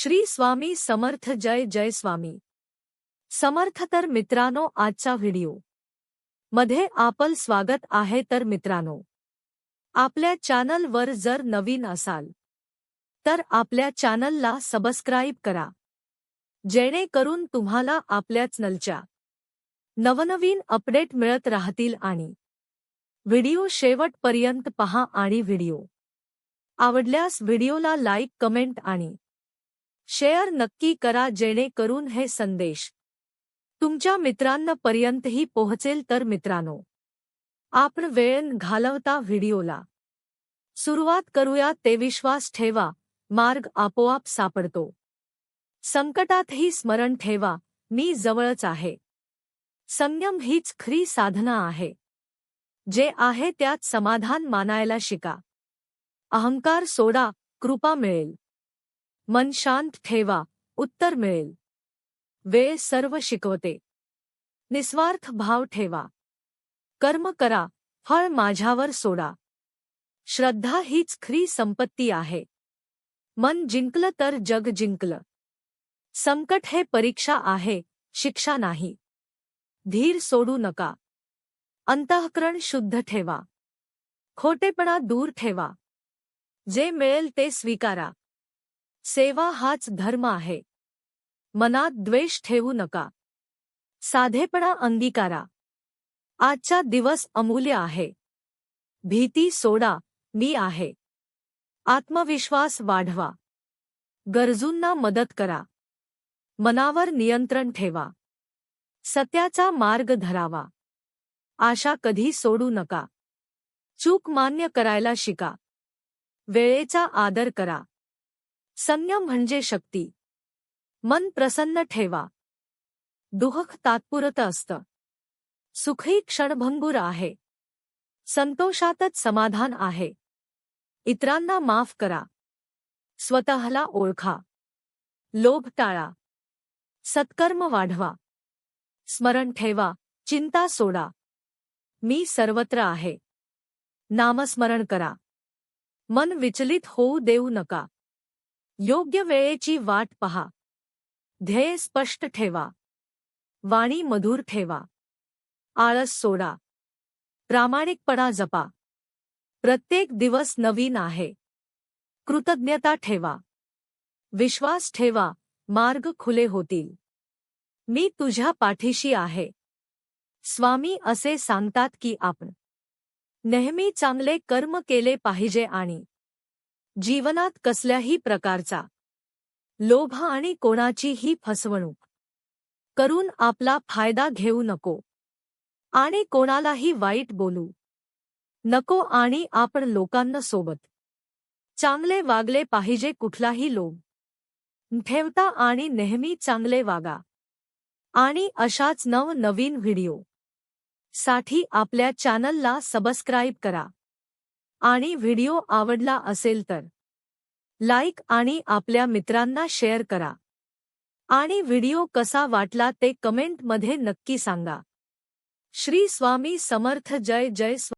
श्री स्वामी समर्थ जय जय स्वामी समर्थ। तर मित्रांनो, आजचा व्हिडिओ मध्ये आपलं स्वागत आहे। तर मित्रांनो, आपल्या चॅनल वर जर नवीन असाल तर आपल्या चॅनलला सबस्क्राइब करा, जेणेकरून तुम्हाला आपल्या चॅनलच्या नवनवीन अपडेट मिळत राहतील। आणि व्हिडिओ शेवटपर्यंत पहा आणि व्हिडिओ आवडल्यास व्हिडिओला लाईक, कमेंट आणि शेअर नक्की करा, जेणेकरून हे संदेश तुमच्या मित्रांपर्यंतही पोहोचेल। तर मित्रांनो, आपण वेळ न घालवता व्हिडिओला सुरुवात करूया। ते विश्वास ठेवा, मार्ग आपोआप सापडतो। संकटातही स्मरण ठेवा, मी जवळच आहे। संयम हीच खरी साधना आहे। जे आहे त्यात समाधान मानायला शिका। अहंकार सोडा, कृपा मिळेल। मन शांत ठेवा, उत्तर मिळेल। वेळ सर्व शिकवते। निस्वार्थ भाव ठेवा, कर्म करा, फळ माझ्यावर सोडा। श्रद्धा हीच खरी संपत्ती आहे। मन जिंकलं तर जग जिंकलं। संकट हे परीक्षा आहे, शिक्षा नाही। धीर सोडू नका, अंतःकरण शुद्ध ठेवा। खोटेपणा दूर ठेवा, जे मिळेल ते स्वीकारा। सेवा हाच धर्म आहे। मनात द्वेष ठेवू नका, साधेपणा अंगीकारा। आजचा दिवस अमूल्य आहे। भीती सोडा, मी आहे। आत्मविश्वास वाढवा, गरजूंना मदत करा। मनावर नियंत्रण ठेवा, सत्याचा मार्ग धरावा। आशा कधी सोडू नका, चूक मान्य करायला शिका। वेळेचा आदर करा, संयम म्हणजे शक्ती। मन प्रसन्न ठेवा, दुःख तात्पुरतं असतं। सुखी क्षणभंगुर आहे, संतोषातच समाधान आहे। इतरांना माफ करा, स्वतःला ओळखा। लोभ टाळा, सत्कर्म वाढवा। स्मरण ठेवा, चिंता सोडा, मी सर्वत्र आहे। नामस्मरण करा, मन विचलित होऊ देऊ नका। योग्य वेळेची वाट पहा, ध्येय स्पष्ट ठेवा। वाणी मधुर ठेवा, आळस सोडा। प्रामाणिकपणा जपा, प्रत्येक दिवस नवीन आहे। कृतज्ञता ठेवा, विश्वास ठेवा, मार्ग खुले होतील। मी तुझ्या पाठीशी आहे। स्वामी असे सांगतात की आपण नेहमी चांगले कर्म केले पाहिजे आणि जीवनात कसल्याही प्रकारचा लोभ आणि कोणाचीही फसवणूक करून आपला फायदा घेऊ नको आणि कोणालाही वाईट बोलू नको। आणि आपण लोकांना सोबत चांगले वागले पाहिजे, कुठलाही लोभ न ठेवता आणि नेहमी चांगले वागा। आणि अशाच नवनवीन व्हिडिओ साठी आपल्या चॅनलला सबस्क्राइब करा। आणि व्हिडिओ आवडला असेल तर लाईक आणि आपल्या मित्रांना शेअर करा। आणि व्हिडिओ कसा वाटला ते कमेंट मध्ये नक्की सांगा। श्री स्वामी समर्थ जय जय स्वामी।